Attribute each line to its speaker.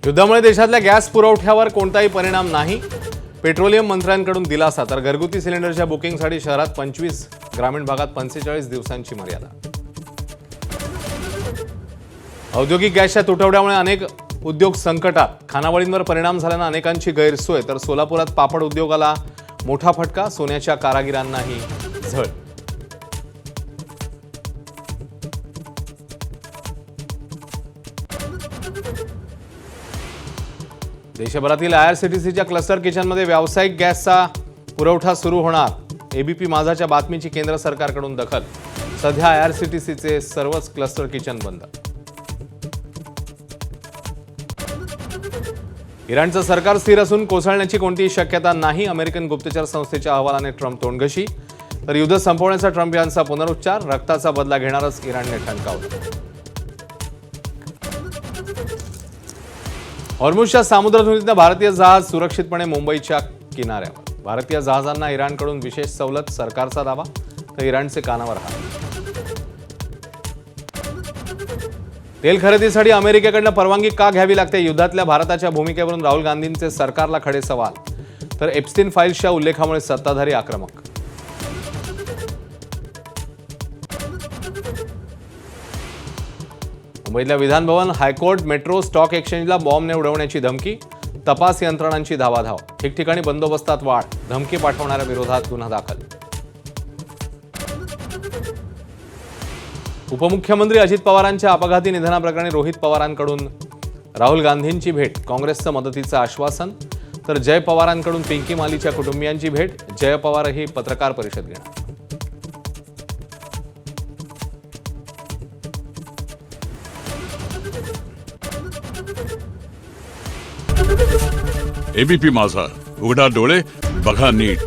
Speaker 1: युद्धामुळे देशातल्या गॅस पुरवठ्यावर कोणताही परिणाम नाही. पेट्रोलियम मंत्र्यांकडून दिलासा. तर घरगुती सिलेंडरच्या बुकिंगसाठी शहरात 25, ग्रामीण भागात 45 दिवसांची मर्यादा. औद्योगिक गॅसच्या तुटवड्यामुळे अनेक उद्योग संकटात. खानावळींवर परिणाम झाल्यानं अनेकांची गैरसोय. तर सोलापुरात पापड उद्योगाला मोठा फटका. सोन्याच्या कारागिरांनाही झळ. देशभरातील आयआरसीटीसीच्या क्लस्टर किचनमध्ये व्यावसायिक गॅसचा पुरवठा सुरू होणार. एबीपी माझाच्या बातमीची केंद्र सरकारकडून दखल. सध्या आयआरसीटीसीचे सर्वच क्लस्टर किचन बंद. इराणचं सरकार स्थिर असून कोसळण्याची कोणतीही शक्यता नाही. अमेरिकन गुप्तचर संस्थेच्या अहवालाने ट्रम्प तोंडघशी. तर युद्ध संपवण्याचा ट्रम्प यांचा पुनरुच्चार. रक्ताचा बदला घेणारच इराणने ठणकावलं. हॉर्मुझच्या सामुद्रधुनीतनं भारतीय जहाज सुरक्षितपणे मुंबईच्या किनाऱ्यावर. भारतीय जहाजांना इराणकडून विशेष सवलत. सरकारचा दावा. तर इराणचे कानावर हात. तेल खरेदीसाठी अमेरिकेकडनं परवानगी का घ्यावी लागते? युद्धातल्या भारताच्या भूमिकेवरून राहुल गांधींचे सरकारला खडे सवाल. तर एप्स्टीन फाईल्सच्या उल्लेखामुळे सत्ताधारी आक्रमक. मुंबईतल्या Vidhan Bhavan, high court, metro, stock एक्सचेंजला बॉम्बने उडवण्याची धमकी. तपास यंत्रणांची धावाधाव. ठिकठिकाणी बंदोबस्तात वाढ. धमकी पाठवणाऱ्या विरोधात गुन्हा दाखल. उपमुख्यमंत्री अजित पवारांच्या अपघाती निधनाप्रकरणी रोहित पवारांकडून राहुल गांधींची भेट. काँग्रेसचं मदतीचं आश्वासन. तर जय पवारांकडून पिंकी मालीच्या कुटुंबियांची भेट. जय पवारही पत्रकार परिषद घेणार.
Speaker 2: एबीपी माझा, उघडा डोळे बघा नीट.